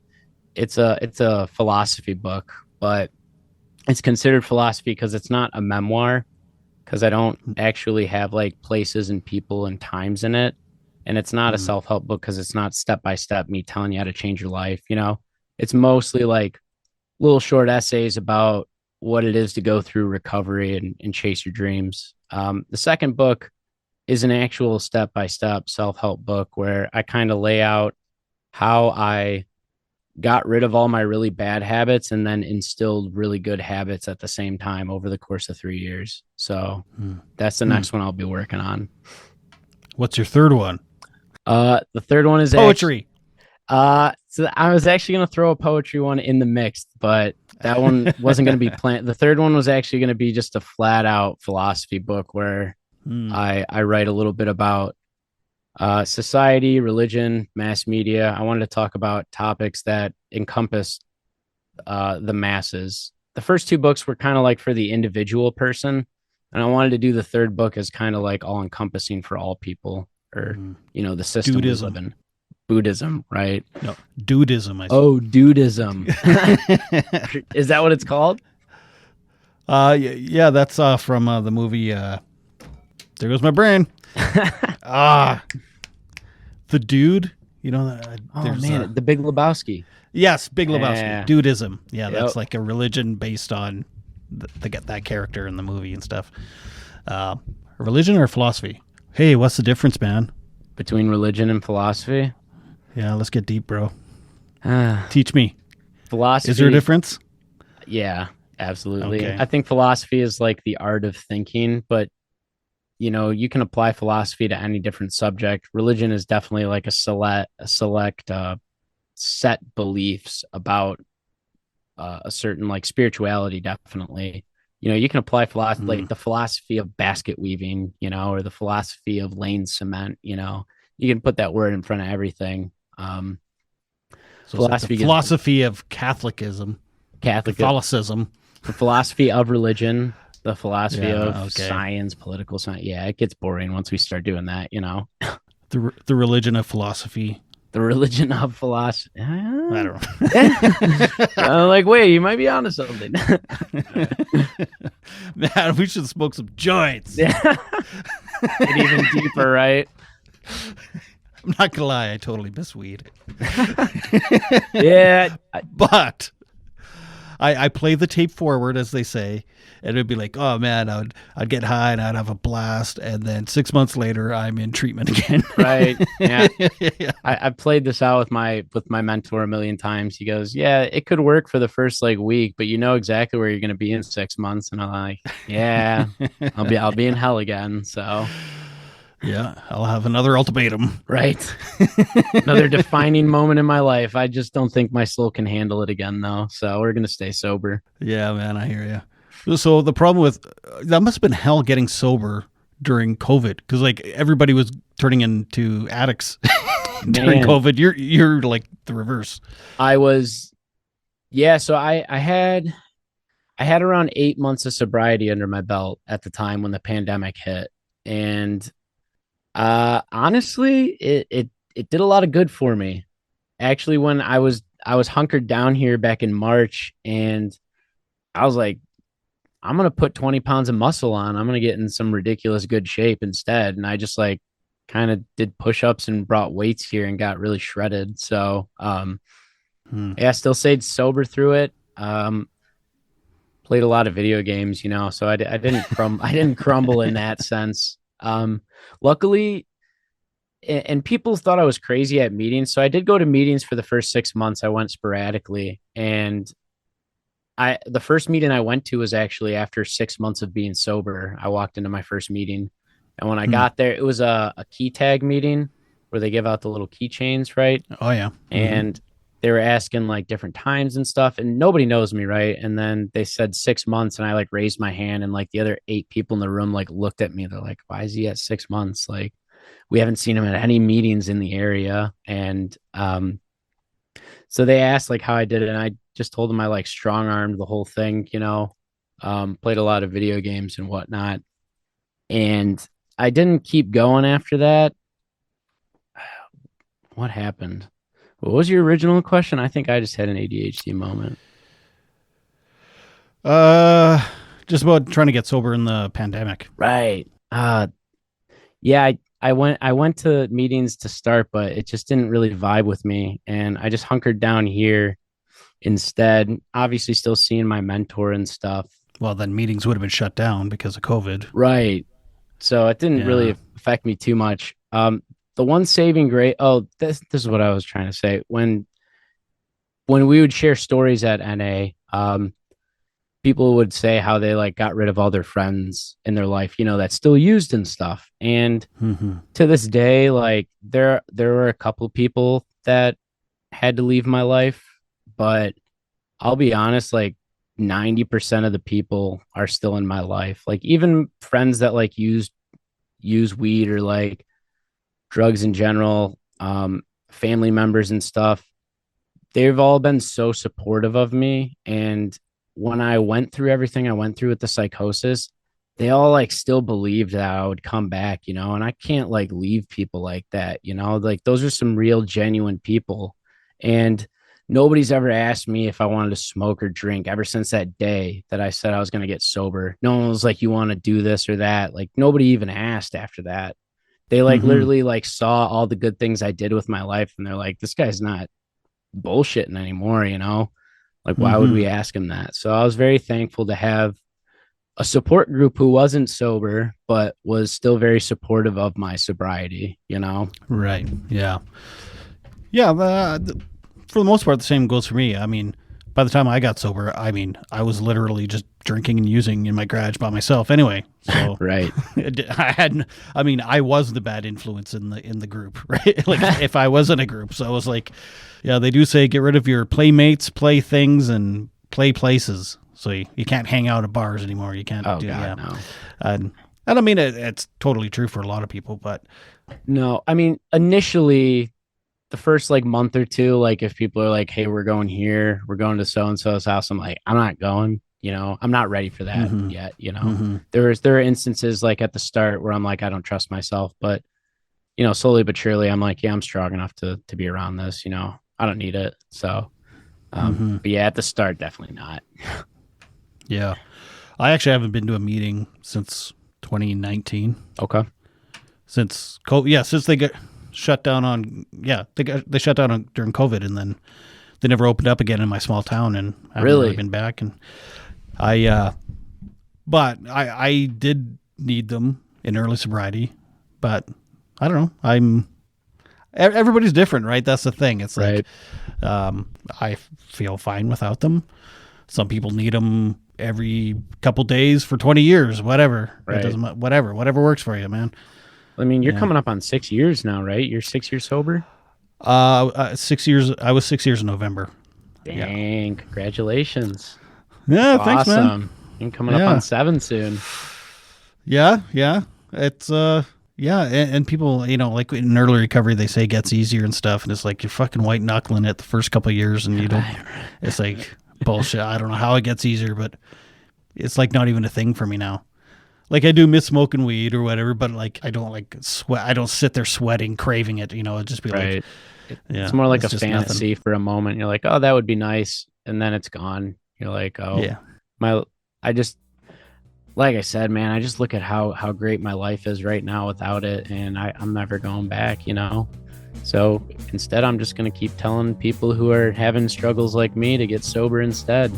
it's a philosophy book, but it's considered philosophy because it's not a memoir, because I don't actually have like places and people and times in it. And it's not a self-help book because it's not step-by-step me telling you how to change your life. It's mostly like little short essays about what it is to go through recovery and chase your dreams. The second book is an actual step-by-step self-help book where I kind of lay out how I got rid of all my really bad habits and then instilled really good habits at the same time over the course of 3 years. So that's the next one I'll be working on. What's your third one? The third one is poetry. So I was actually going to throw a poetry one in the mix, but that one wasn't going to be planned. The third one was actually going to be just a flat out philosophy book where I write a little bit about society, religion, mass media. I wanted to talk about topics that encompass the masses. The first 2 books were kind of like for the individual person, and I wanted to do the third book as kind of like all encompassing for all people, or the system we live in. Buddhism, right? No, dudism. Dudism. Is that what it's called? Yeah, that's from the movie. There goes my brain. The Dude. The Big Lebowski. Yes, Big Lebowski. Yeah. Dudism. Yeah, Yep. that's like a religion based on that character in the movie and stuff. Religion or philosophy? Hey, what's the difference, man? Between religion and philosophy? Yeah, let's get deep, bro. Teach me. Philosophy. Is there a difference? Yeah, absolutely. Okay. I think philosophy is like the art of thinking, but you can apply philosophy to any different subject. Religion is definitely like a select set beliefs about a certain like spirituality. Definitely, you can apply philosophy, like the philosophy of basket weaving, or the philosophy of laying cement. You can put that word in front of everything. So it's like the Philosophy, philosophy of Catholicism, Catholicism. the philosophy of religion, the philosophy Yeah, of okay. science, political science. Yeah, it gets boring once we start doing that, you know. The religion of philosophy. The religion of philosophy. I don't Like, wait, you might be onto something. know. Man, we should smoke some joints. Yeah. Get even deeper, right? I'm not gonna lie, I totally miss weed. Yeah. But I play the tape forward, as they say, and it'd be like, oh man, I'd get high and I'd have a blast, and then 6 months later, I'm in treatment again. Right. Yeah. Yeah. I've played this out with my mentor a million times. He goes, yeah, it could work for the first like week, but you know exactly where you're gonna be in 6 months. And I'm like, yeah, I'll be in hell again. So Yeah, I'll have another ultimatum. right. Another defining moment in my life. I just don't think my soul can handle it again though. So we're gonna stay sober. Yeah, man, I hear you. So the problem with that must have been hell getting sober during COVID, because like everybody was turning into addicts during Man. COVID. You're like the reverse. I was, yeah. So I had around 8 months of sobriety under my belt at the time when the pandemic hit, and honestly, it did a lot of good for me. Actually, when I was hunkered down here back in March, and I was like, I'm gonna put 20 pounds of muscle on. I'm gonna get in some ridiculous good shape instead. And I just like kind of did push-ups and brought weights here and got really shredded. So yeah, still stayed sober through it. Played a lot of video games, so I didn't I didn't crumble in that sense. Luckily, and people thought I was crazy at meetings. So I did go to meetings for the first 6 months. I went sporadically, and the first meeting I went to was actually after 6 months of being sober. I walked into my first meeting, and when I got there, it was a key tag meeting where they give out the little keychains, right? Oh yeah. And they were asking like different times and stuff, and nobody knows me, right? And then they said 6 months, and I like raised my hand, and like the other 8 people in the room like looked at me. They're like, "Why is he at 6 months? Like, we haven't seen him at any meetings in the area." And so they asked like how I did it, and I just told them I like strong armed the whole thing, played a lot of video games and whatnot. And I didn't keep going after that. What happened? What was your original question? I think I just had an ADHD moment. Just about trying to get sober in the pandemic. Right. Yeah, I went to meetings to start, but it just didn't really vibe with me. And I just hunkered down here instead. Obviously still seeing my mentor and stuff. Well, then meetings would have been shut down because of COVID. Right. So it didn't really affect me too much. The one saving grace. Oh, this is what I was trying to say. When we would share stories at NA, people would say how they like got rid of all their friends in their life, that still used and stuff. And to this day, like there were a couple people that had to leave my life, but I'll be honest, like 90% of the people are still in my life. Like even friends that like use weed or like drugs in general, family members and stuff, they've all been so supportive of me. And when I went through everything I went through with the psychosis, they all like still believed that I would come back, and I can't like leave people like that, like those are some real genuine people. And nobody's ever asked me if I wanted to smoke or drink ever since that day that I said I was going to get sober. No one was like, you want to do this or that? Like nobody even asked after that. They like literally like saw all the good things I did with my life, and they're like, this guy's not bullshitting anymore, like why would we ask him that? So I was very thankful to have a support group who wasn't sober but was still very supportive of my sobriety. Right. Yeah. For the most part, the same goes for me. I mean, by the time I got sober, I was literally just drinking and using in my garage by myself anyway. So Right. I was the bad influence in the group, right? Like if I was in a group. So I was like, yeah, they do say get rid of your playmates, play things, and play places. So you can't hang out at bars anymore. You can't do God, that. no. And I mean, it's totally true for a lot of people, but No, I mean, initially the first like month or two, like if people are like, hey, we're going here, we're going to so and so's house, I'm like, I'm not going. I'm not ready for that yet. There are instances like at the start where I'm like, I don't trust myself, but slowly but surely, I'm like, yeah, I'm strong enough to be around this. I don't need it. So, but yeah, at the start, definitely not. Yeah, I actually haven't been to a meeting since 2019. Okay. Since COVID, since they got shut down they shut down during COVID, and then they never opened up again in my small town, and I haven't really been back. And but I did need them in early sobriety, but I don't know. Everybody's different, right? That's the thing. It's right. Like, I feel fine without them. Some people need them every couple days for 20 years, whatever. Right. It doesn't matter. Whatever works for you, man. I mean, you're coming up on 6 years now, right? You're 6 years sober? 6 years. I was 6 years in November. Dang, Congratulations. Yeah, That's thanks, awesome. man. You're coming up on 7 soon. Yeah. It's and people, like in early recovery, they say it gets easier and stuff, and it's like you're fucking white knuckling it the first couple of years, and you don't. It's like bullshit. I don't know how it gets easier, but it's like not even a thing for me now. Like I do miss smoking weed or whatever, but like I don't like sweat. I don't sit there sweating, craving it. It'd just be like, it's more like a fantasy nothing. For a moment. You're like, oh, that would be nice, and then it's gone. You're like, oh, yeah. Like I said, man, I just look at how great my life is right now without it, and I'm never going back. So instead, I'm just gonna keep telling people who are having struggles like me to get sober instead.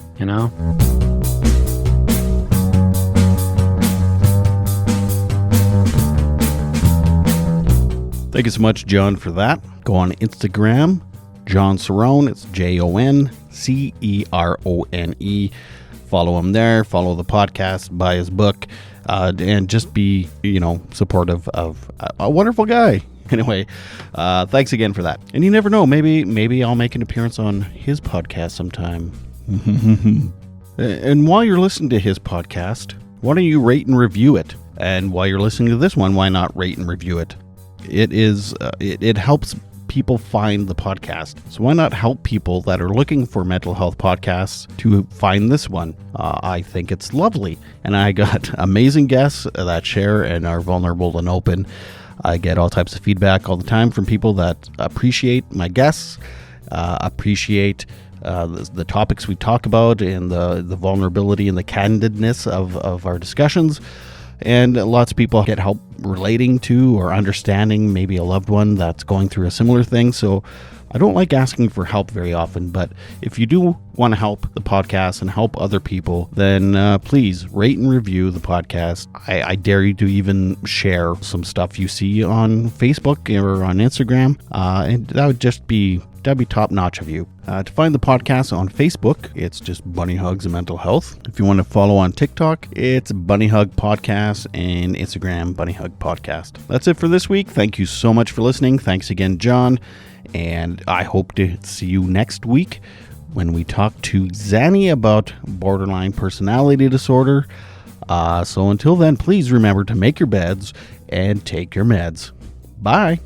Thank you so much, Jon, for that. Go on Instagram, Jon Cerone. It's JonCerone. Follow him there. Follow the podcast. Buy his book, and just be, supportive of a wonderful guy. Anyway, thanks again for that. And you never know, maybe I'll make an appearance on his podcast sometime. And while you're listening to his podcast, why don't you rate and review it? And while you're listening to this one, why not rate and review it? It helps people find the podcast. So why not help people that are looking for mental health podcasts to find this one? I think it's lovely. And I got amazing guests that share and are vulnerable and open. I get all types of feedback all the time from people that appreciate my guests, appreciate the topics we talk about, and the vulnerability and the candidness of our discussions. And lots of people get help relating to or understanding maybe a loved one that's going through a similar thing. So I don't like asking for help very often, but if you do want to help the podcast and help other people, then please rate and review the podcast. I dare you to even share some stuff you see on Facebook or on Instagram, and that'd be top notch of you. To find the podcast on Facebook, it's just Bunny Hugs and Mental Health. If you want to follow on TikTok, it's Bunny Hug Podcast, and Instagram Bunny Hug Podcast. That's it for this week. Thank you so much for listening. Thanks again, Jon. And I hope to see you next week when we talk to Zanny about borderline personality disorder. So until then, please remember to make your beds and take your meds. Bye.